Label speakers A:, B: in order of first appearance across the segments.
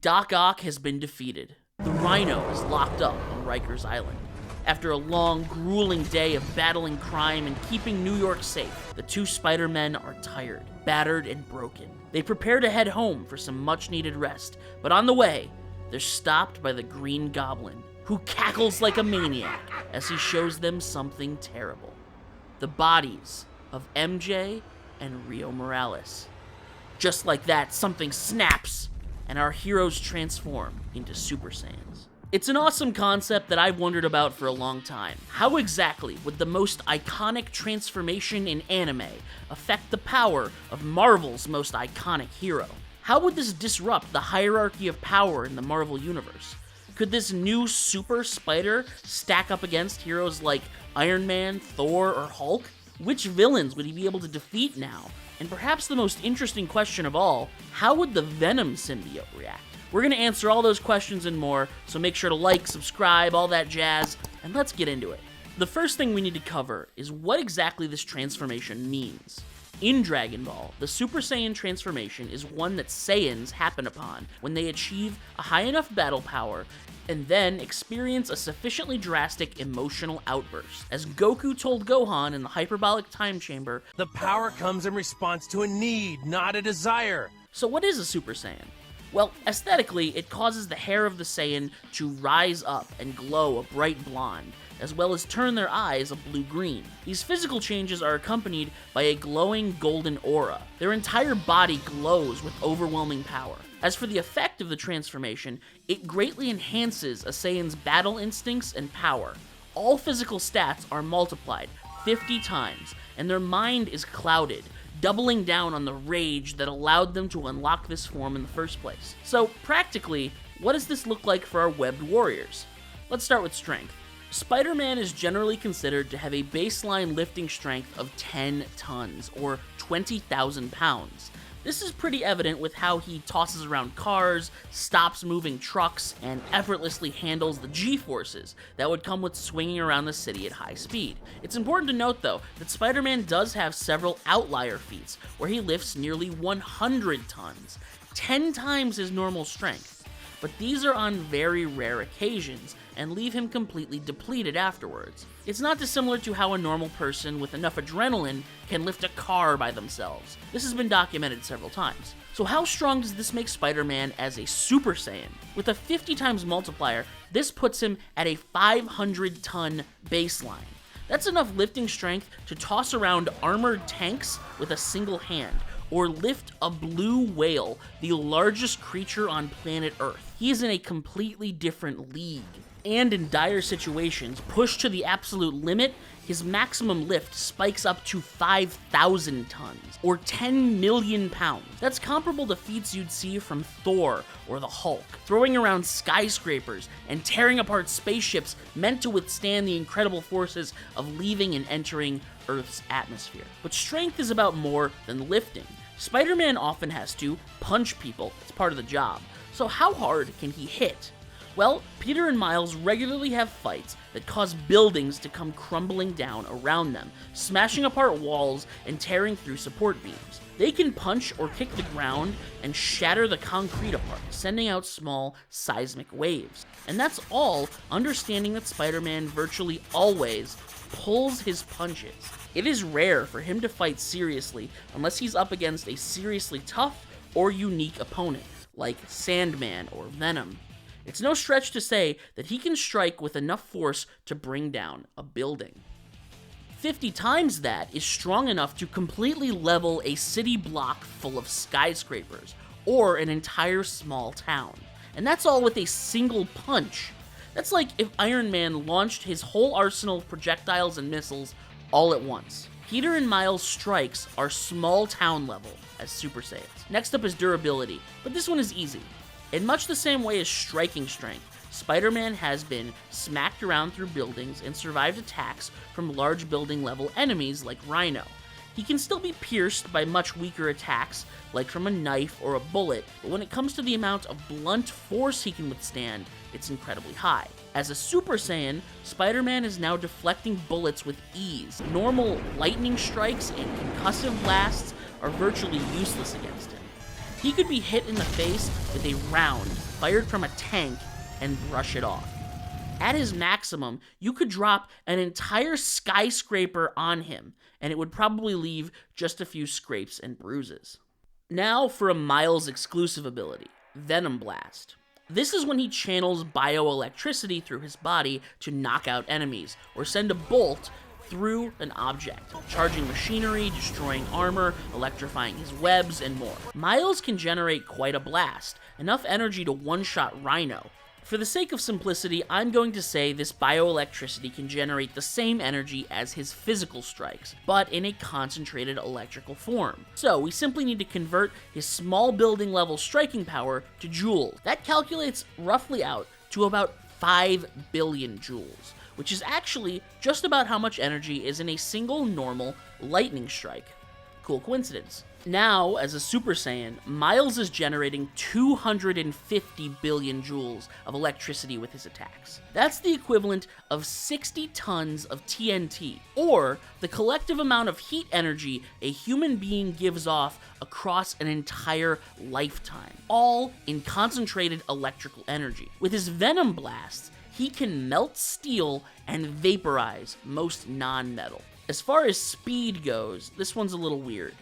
A: Doc Ock has been defeated. The Rhino is locked up on Ryker's island. After a long, grueling day of battling crime and keeping New York safe, the two Spider-Men are tired, battered, and broken. They prepare to head home for some much-needed rest, but on the way, they're stopped by the Green Goblin, who cackles like a maniac as he shows them something terrible. The bodies of MJ and Rio Morales. Just like that, something snaps, and our heroes transform into Super Saiyans. It's an awesome concept that I've wondered about for a long time. How exactly would the most iconic transformation in anime affect the power of Marvel's most iconic hero? How would this disrupt the hierarchy of power in the Marvel Universe? Could this new Super Spider stack up against heroes like Iron Man, Thor, or Hulk? Which villains would he be able to defeat now? And perhaps the most interesting question of all, how would the Venom Symbiote react? We're going to answer all those questions and more, so make sure to like, subscribe, all that jazz, and let's get into it. The first thing we need to cover is what exactly this transformation means. In Dragon Ball, the Super Saiyan transformation is one that Saiyans happen upon when they achieve a high enough battle power and then experience a sufficiently drastic emotional outburst. As Goku told Gohan in the hyperbolic time chamber,
B: "The power comes in response to a need, not a desire."
A: So what is a Super Saiyan? Well, aesthetically, it causes the hair of the Saiyan to rise up and glow a bright blonde, as well as turn their eyes a blue-green. These physical changes are accompanied by a glowing golden aura. Their entire body glows with overwhelming power. As for the effect of the transformation, it greatly enhances a Saiyan's battle instincts and power. All physical stats are multiplied 50 times, and their mind is clouded, doubling down on the rage that allowed them to unlock this form in the first place. So, practically, what does this look like for our webbed warriors? Let's start with strength. Spider-Man is generally considered to have a baseline lifting strength of 10 tons, or 20,000 pounds. This is pretty evident with how he tosses around cars, stops moving trucks, and effortlessly handles the G-forces that would come with swinging around the city at high speed. It's important to note, though, that Spider-Man does have several outlier feats where he lifts nearly 100 tons, 10 times his normal strength. But these are on very rare occasions and leave him completely depleted afterwards. It's not dissimilar to how a normal person with enough adrenaline can lift a car by themselves. This has been documented several times. So how strong does this make Spider-Man as a Super Saiyan? With a 50 times multiplier, this puts him at a 500-ton baseline. That's enough lifting strength to toss around armored tanks with a single hand, or lift a blue whale, the largest creature on planet Earth. He is in a completely different league. And in dire situations, pushed to the absolute limit, his maximum lift spikes up to 5,000 tons, or 10 million pounds. That's comparable to feats you'd see from Thor or the Hulk, throwing around skyscrapers and tearing apart spaceships meant to withstand the incredible forces of leaving and entering Earth's atmosphere. But strength is about more than lifting. Spider-Man often has to punch people as part of the job. So how hard can he hit? Well, Peter and Miles regularly have fights that cause buildings to come crumbling down around them, smashing apart walls and tearing through support beams. They can punch or kick the ground and shatter the concrete apart, sending out small seismic waves. And that's all understanding that Spider-Man virtually always pulls his punches. It is rare for him to fight seriously unless he's up against a seriously tough or unique opponent, like Sandman or Venom. It's no stretch to say that he can strike with enough force to bring down a building. 50 times that is strong enough to completely level a city block full of skyscrapers, or an entire small town. And that's all with a single punch. That's like if Iron Man launched his whole arsenal of projectiles and missiles all at once. Peter and Miles' strikes are small town level as Super Saiyans. Next up is durability, but this one is easy. In much the same way as striking strength, Spider-Man has been smacked around through buildings and survived attacks from large building level enemies like Rhino. He can still be pierced by much weaker attacks, like from a knife or a bullet, but when it comes to the amount of blunt force he can withstand, it's incredibly high. As a Super Saiyan, Spider-Man is now deflecting bullets with ease. Normal lightning strikes and concussive blasts are virtually useless against him. He could be hit in the face with a round fired from a tank and brush it off. At his maximum, you could drop an entire skyscraper on him, and it would probably leave just a few scrapes and bruises. Now for a Miles exclusive ability, Venom Blast. This is when he channels bioelectricity through his body to knock out enemies, or send a bolt through an object, charging machinery, destroying armor, electrifying his webs, and more. Miles can generate quite a blast, enough energy to one-shot Rhino. For the sake of simplicity, I'm going to say this bioelectricity can generate the same energy as his physical strikes, but in a concentrated electrical form. So we simply need to convert his small building level striking power to joules. That calculates roughly out to about 5 billion joules, which is actually just about how much energy is in a single normal lightning strike. Cool coincidence. Now, as a Super Saiyan, Miles is generating 250 billion joules of electricity with his attacks. That's the equivalent of 60 tons of TNT, or the collective amount of heat energy a human being gives off across an entire lifetime, all in concentrated electrical energy. With his Venom Blasts, he can melt steel and vaporize most non-metal. As far as speed goes, this one's a little weird.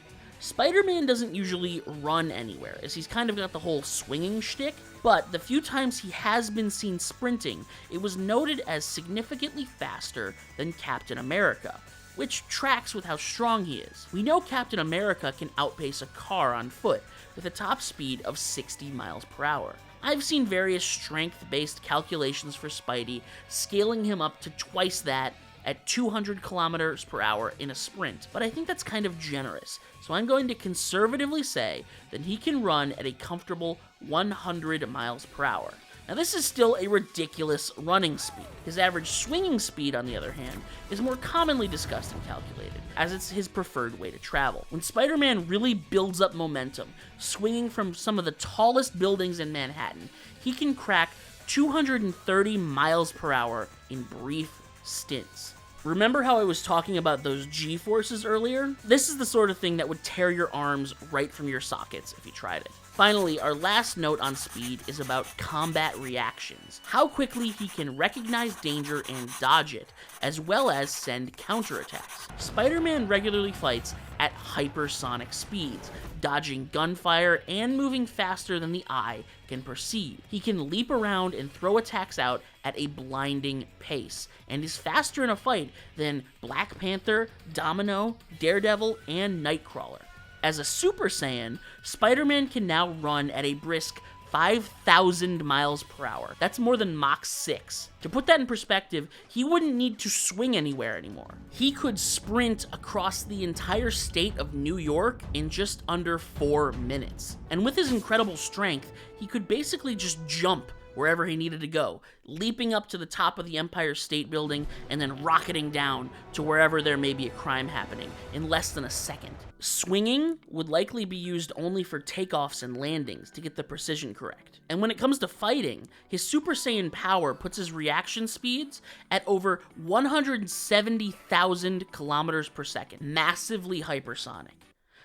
A: Spider-Man doesn't usually run anywhere, as he's kind of got the whole swinging shtick, but the few times he has been seen sprinting, it was noted as significantly faster than Captain America, which tracks with how strong he is. We know Captain America can outpace a car on foot with a top speed of 60 miles per hour. I've seen various strength-based calculations for Spidey, scaling him up to twice that at 200 kilometers per hour in a sprint, but I think that's kind of generous, so I'm going to conservatively say that he can run at a comfortable 100 miles per hour. Now this is still a ridiculous running speed. His average swinging speed, on the other hand, is more commonly discussed and calculated, as it's his preferred way to travel. When Spider-Man really builds up momentum, swinging from some of the tallest buildings in Manhattan, he can crack 230 miles per hour in brief stints. Remember how I was talking about those G-forces earlier? This is the sort of thing that would tear your arms right from your sockets if you tried it. Finally, our last note on speed is about combat reactions. How quickly he can recognize danger and dodge it, as well as send counterattacks. Spider-Man regularly fights at hypersonic speeds, dodging gunfire and moving faster than the eye can perceive. He can leap around and throw attacks out at a blinding pace, and is faster in a fight than Black Panther, Domino, Daredevil, and Nightcrawler. As a Super Saiyan, Spider-Man can now run at a brisk 5,000 miles per hour. That's more than Mach 6. To put that in perspective, he wouldn't need to swing anywhere anymore. He could sprint across the entire state of New York in just under 4 minutes. And with his incredible strength, he could basically just jump wherever he needed to go, leaping up to the top of the Empire State Building and then rocketing down to wherever there may be a crime happening in less than a second. Swinging would likely be used only for takeoffs and landings to get the precision correct. And when it comes to fighting, his Super Saiyan power puts his reaction speeds at over 170,000 kilometers per second, massively hypersonic.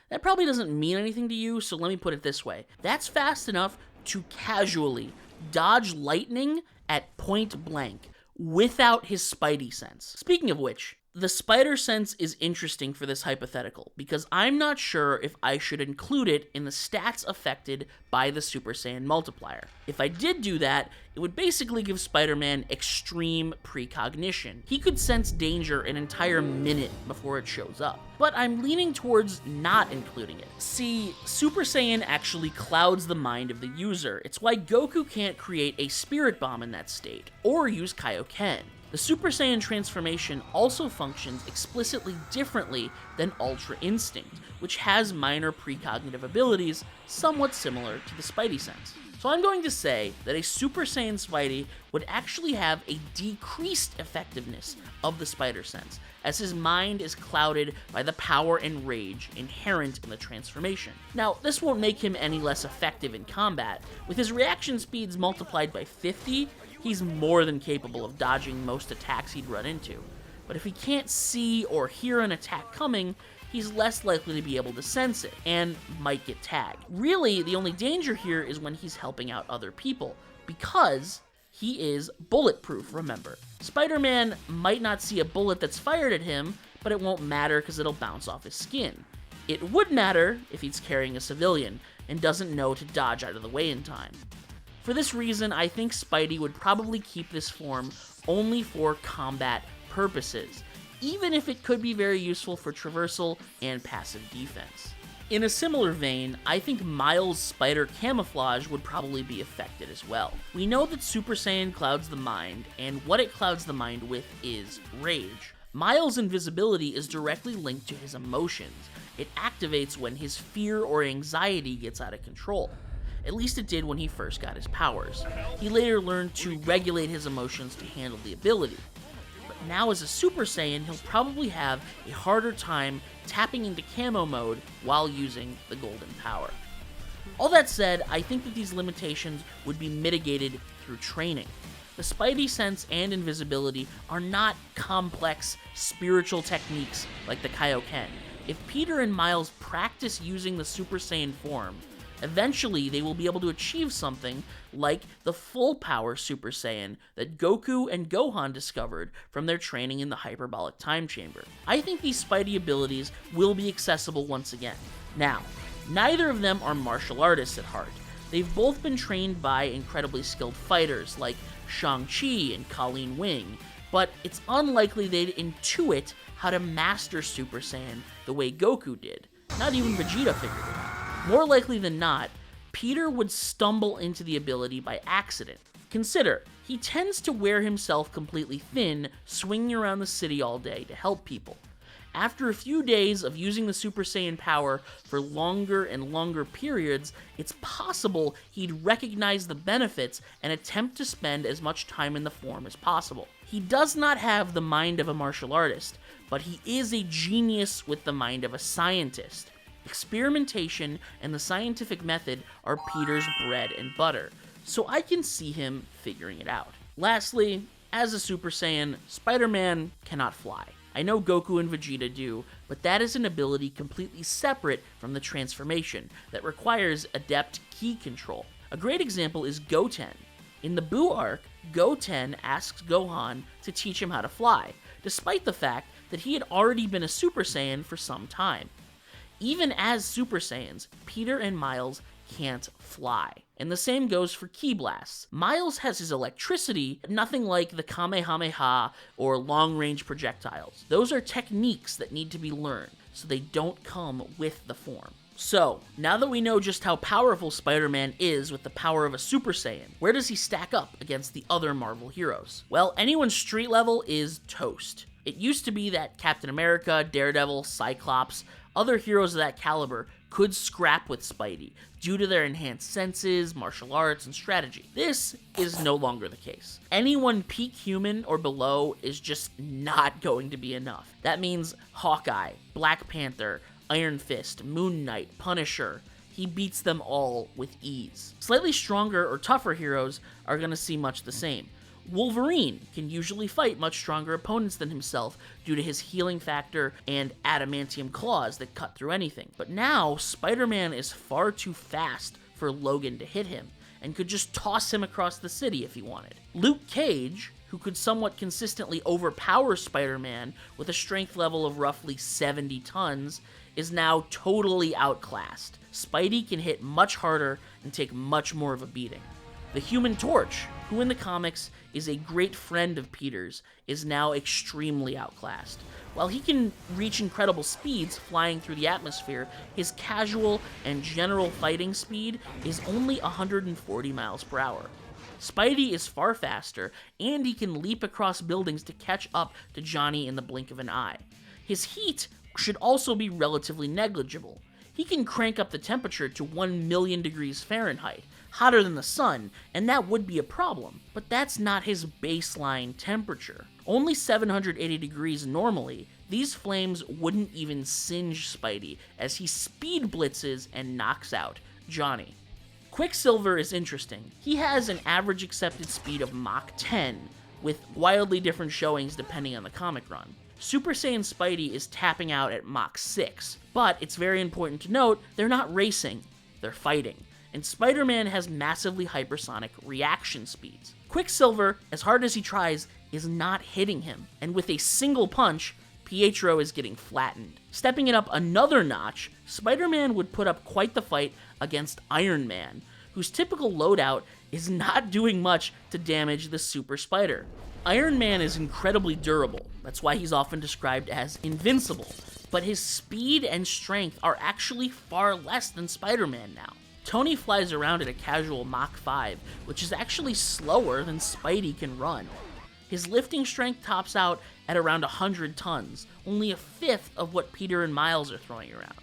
A: That probably doesn't mean anything to you, so let me put it this way. That's fast enough to casually dodge lightning at point blank without his Spidey sense. Speaking of which, the spider sense is interesting for this hypothetical, because I'm not sure if I should include it in the stats affected by the Super Saiyan multiplier. If I did do that, it would basically give Spider-Man extreme precognition. He could sense danger an entire minute before it shows up. But I'm leaning towards not including it. See, Super Saiyan actually clouds the mind of the user. It's why Goku can't create a spirit bomb in that state, or use Kaioken. The Super Saiyan transformation also functions explicitly differently than Ultra Instinct, which has minor precognitive abilities somewhat similar to the Spidey sense. So I'm going to say that a Super Saiyan Spidey would actually have a decreased effectiveness of the spider sense, as his mind is clouded by the power and rage inherent in the transformation. Now, this won't make him any less effective in combat. With his reaction speeds multiplied by 50, he's more than capable of dodging most attacks he'd run into. But if he can't see or hear an attack coming, he's less likely to be able to sense it, and might get tagged. Really, the only danger here is when he's helping out other people, because he is bulletproof, remember. Spider-Man might not see a bullet that's fired at him, but it won't matter because it'll bounce off his skin. It would matter if he's carrying a civilian and doesn't know to dodge out of the way in time. For this reason, I think Spidey would probably keep this form only for combat purposes, even if it could be very useful for traversal and passive defense. In a similar vein, I think Miles' spider camouflage would probably be affected as well. We know that Super Saiyan clouds the mind, and what it clouds the mind with is rage. Miles' invisibility is directly linked to his emotions. It activates when his fear or anxiety gets out of control. At least it did when he first got his powers. He later learned to regulate his emotions to handle the ability. But now as a Super Saiyan, he'll probably have a harder time tapping into camo mode while using the golden power. All that said, I think that these limitations would be mitigated through training. The Spidey sense and invisibility are not complex spiritual techniques like the Kaioken. If Peter and Miles practice using the Super Saiyan form, eventually they will be able to achieve something like the full power Super Saiyan that Goku and Gohan discovered from their training in the hyperbolic time chamber. I think these Spidey abilities will be accessible once again. Now, neither of them are martial artists at heart. They've both been trained by incredibly skilled fighters like Shang-Chi and Colleen Wing, but it's unlikely they'd intuit how to master Super Saiyan the way Goku did. Not even Vegeta figured it out. More likely than not, Peter would stumble into the ability by accident. Consider, he tends to wear himself completely thin, swinging around the city all day to help people. After a few days of using the Super Saiyan power for longer and longer periods, it's possible he'd recognize the benefits and attempt to spend as much time in the form as possible. He does not have the mind of a martial artist, but he is a genius with the mind of a scientist. Experimentation and the scientific method are Peter's bread and butter, so I can see him figuring it out. Lastly, as a Super Saiyan, Spider-Man cannot fly. I know Goku and Vegeta do, but that is an ability completely separate from the transformation that requires adept ki control. A great example is Goten. In the Buu arc, Goten asks Gohan to teach him how to fly, despite the fact that he had already been a Super Saiyan for some time. Even as Super Saiyans, Peter and Miles can't fly. And the same goes for Ki Blasts. Miles has his electricity, but nothing like the Kamehameha or long-range projectiles. Those are techniques that need to be learned, so they don't come with the form. So, now that we know just how powerful Spider-Man is with the power of a Super Saiyan, where does he stack up against the other Marvel heroes? Well, anyone street level is toast. It used to be that Captain America, Daredevil, Cyclops, other heroes of that caliber could scrap with Spidey due to their enhanced senses, martial arts, and strategy. This is no longer the case. Anyone peak human or below is just not going to be enough. That means Hawkeye, Black Panther, Iron Fist, Moon Knight, Punisher. He beats them all with ease. Slightly stronger or tougher heroes are going to see much the same. Wolverine can usually fight much stronger opponents than himself due to his healing factor and adamantium claws that cut through anything. But now, Spider-Man is far too fast for Logan to hit him, and could just toss him across the city if he wanted. Luke Cage, who could somewhat consistently overpower Spider-Man with a strength level of roughly 70 tons, is now totally outclassed. Spidey can hit much harder and take much more of a beating. The Human Torch, who in the comics is a great friend of Peter's, is now extremely outclassed. While he can reach incredible speeds flying through the atmosphere, his casual and general fighting speed is only 140 miles per hour. Spidey is far faster, and he can leap across buildings to catch up to Johnny in the blink of an eye. His heat should also be relatively negligible. He can crank up the temperature to 1 million degrees Fahrenheit, hotter than the sun, and that would be a problem. But that's not his baseline temperature. Only 780 degrees normally, these flames wouldn't even singe Spidey as he speed blitzes and knocks out Johnny. Quicksilver is interesting. He has an average accepted speed of Mach 10, with wildly different showings depending on the comic run. Super Saiyan Spidey is tapping out at Mach 6, but it's very important to note they're not racing, they're fighting. And Spider-Man has massively hypersonic reaction speeds. Quicksilver, as hard as he tries, is not hitting him, and with a single punch, Pietro is getting flattened. Stepping it up another notch, Spider-Man would put up quite the fight against Iron Man, whose typical loadout is not doing much to damage the Super Spider. Iron Man is incredibly durable, that's why he's often described as invincible, but his speed and strength are actually far less than Spider-Man now. Tony flies around at a casual Mach 5, which is actually slower than Spidey can run. His lifting strength tops out at around 100 tons, only a fifth of what Peter and Miles are throwing around.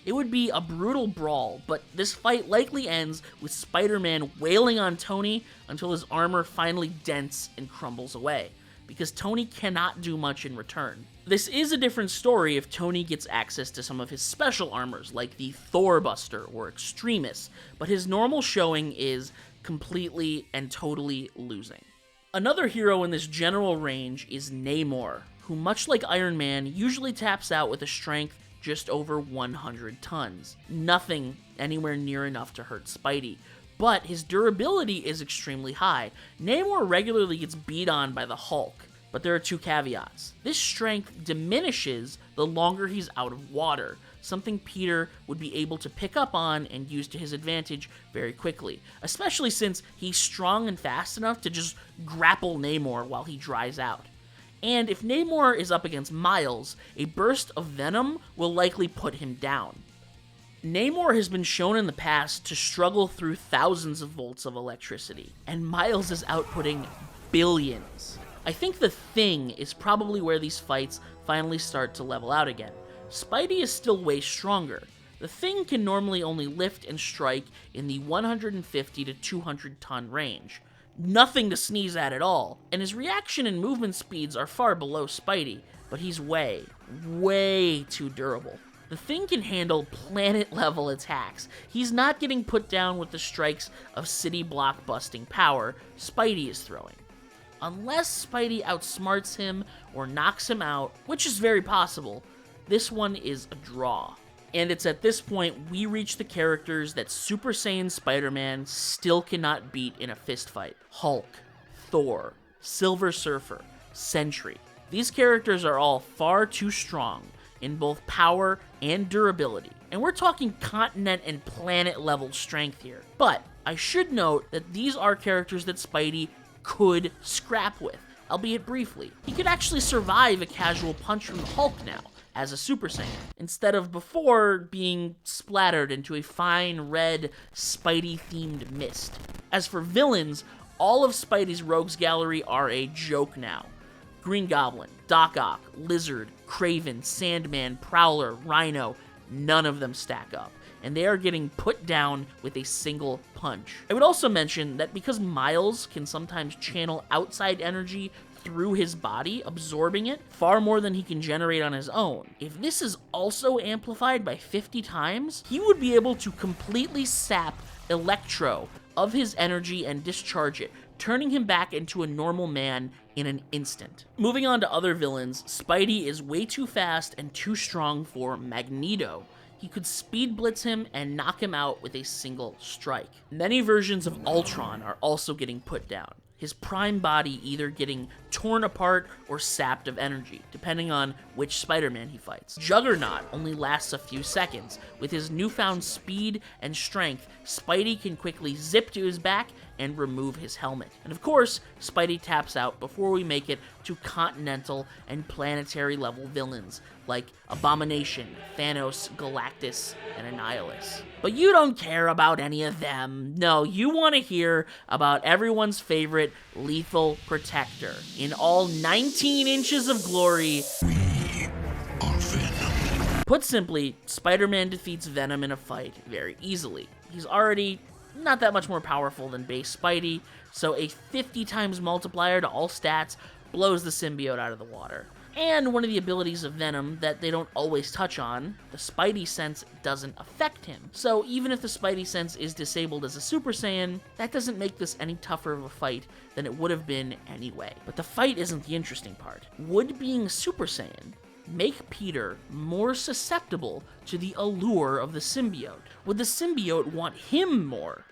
A: It would be a brutal brawl, but this fight likely ends with Spider-Man wailing on Tony until his armor finally dents and crumbles away, because Tony cannot do much in return. This is a different story if Tony gets access to some of his special armors, like the Thor Buster or Extremis, but his normal showing is completely and totally losing. Another hero in this general range is Namor, who much like Iron Man usually taps out with a strength just over 100 tons. Nothing anywhere near enough to hurt Spidey, but his durability is extremely high. Namor regularly gets beat on by the Hulk, but there are two caveats. This strength diminishes the longer he's out of water, something Peter would be able to pick up on and use to his advantage very quickly, especially since he's strong and fast enough to just grapple Namor while he dries out. And if Namor is up against Miles, a burst of venom will likely put him down. Namor has been shown in the past to struggle through thousands of volts of electricity, and Miles is outputting billions. I think the Thing is probably where these fights finally start to level out again. Spidey is still way stronger. The Thing can normally only lift and strike in the 150 to 200 ton range. Nothing to sneeze at all, and his reaction and movement speeds are far below Spidey, but he's way, way too durable. The Thing can handle planet-level attacks. He's not getting put down with the strikes of city block-busting power Spidey is throwing. Unless Spidey outsmarts him or knocks him out, which is very possible, this one is a draw. And it's at this point we reach the characters that Super Saiyan Spider-Man still cannot beat in a fistfight. Hulk, Thor, Silver Surfer, Sentry. These characters are all far too strong in both power and durability. And we're talking continent and planet level strength here. But I should note that these are characters that Spidey could scrap with, albeit briefly. He could actually survive a casual punch from the Hulk now, as a Super Saiyan, instead of before being splattered into a fine red Spidey-themed mist. As for villains, all of Spidey's rogues gallery are a joke now. Green Goblin, Doc Ock, Lizard, Kraven, Sandman, Prowler, Rhino, none of them stack up, and they are getting put down with a single punch. I would also mention that because Miles can sometimes channel outside energy through his body, absorbing it far more than he can generate on his own. If this is also amplified by 50 times, he would be able to completely sap Electro of his energy and discharge it, turning him back into a normal man in an instant. Moving on to other villains, Spidey is way too fast and too strong for Magneto. He could speed blitz him and knock him out with a single strike. Many versions of Ultron are also getting put down, his prime body either getting torn apart or sapped of energy, depending on which Spider-Man he fights. Juggernaut only lasts a few seconds. With his newfound speed and strength, Spidey can quickly zip to his back and remove his helmet. And of course, Spidey taps out before we make it to continental and planetary level villains like Abomination, Thanos, Galactus, and Annihilus. But you don't care about any of them. No, you want to hear about everyone's favorite lethal protector. In all 19 inches of glory,
C: We are Venom.
A: Put simply, Spider-Man defeats Venom in a fight very easily. He's already not that much more powerful than base Spidey, so a 50 times multiplier to all stats blows the symbiote out of the water. And one of the abilities of Venom that they don't always touch on, the Spidey sense doesn't affect him. So even if the Spidey sense is disabled as a Super Saiyan, that doesn't make this any tougher of a fight than it would have been anyway. But the fight isn't the interesting part. Would being Super Saiyan make Peter more susceptible to the allure of the symbiote? Would the symbiote want him more?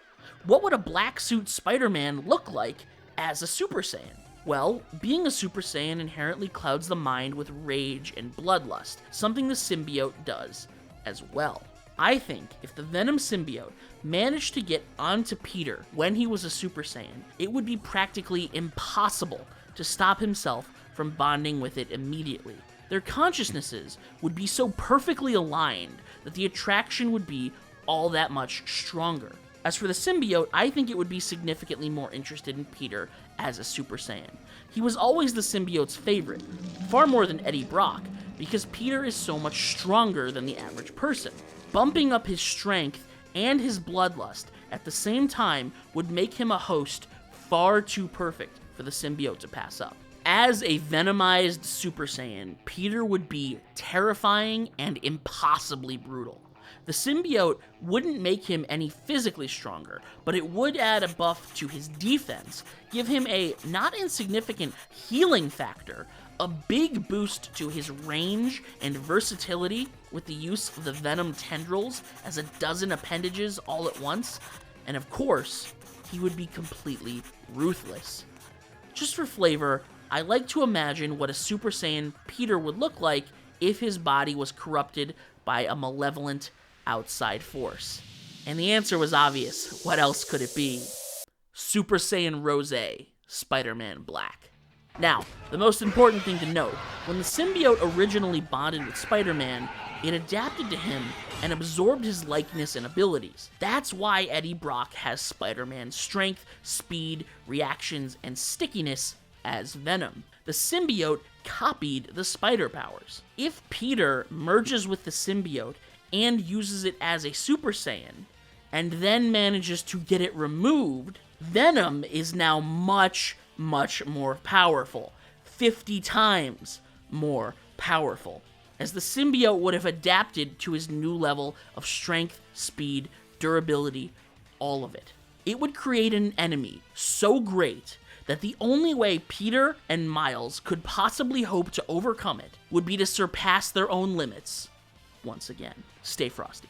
A: What would a black suit Spider-Man look like as a Super Saiyan? Well, being a Super Saiyan inherently clouds the mind with rage and bloodlust, something the symbiote does as well. I think if the Venom symbiote managed to get onto Peter when he was a Super Saiyan, it would be practically impossible to stop himself from bonding with it immediately. Their consciousnesses would be so perfectly aligned that the attraction would be all that much stronger. As for the symbiote, I think it would be significantly more interested in Peter as a Super Saiyan. He was always the symbiote's favorite, far more than Eddie Brock, because Peter is so much stronger than the average person. Bumping up his strength and his bloodlust at the same time would make him a host far too perfect for the symbiote to pass up. As a venomized Super Saiyan, Peter would be terrifying and impossibly brutal. The symbiote wouldn't make him any physically stronger, but it would add a buff to his defense, give him a not insignificant healing factor, a big boost to his range and versatility with the use of the Venom tendrils as a dozen appendages all at once, and of course, he would be completely ruthless. Just for flavor, I like to imagine what a Super Saiyan Peter would look like if his body was corrupted by a malevolent outside force. And the answer was obvious. What else could it be? Super Saiyan Rose, Spider-Man Black. Now, the most important thing to note, when the symbiote originally bonded with Spider-Man, it adapted to him and absorbed his likeness and abilities. That's why Eddie Brock has Spider-Man's strength, speed, reactions, and stickiness as Venom. The symbiote copied the spider powers. If Peter merges with the symbiote and uses it as a Super Saiyan, and then manages to get it removed, Venom is now much, much more powerful. 50 times more powerful, as the symbiote would have adapted to his new level of strength, speed, durability, all of it. It would create an enemy so great that the only way Peter and Miles could possibly hope to overcome it would be to surpass their own limits once again. Stay frosty.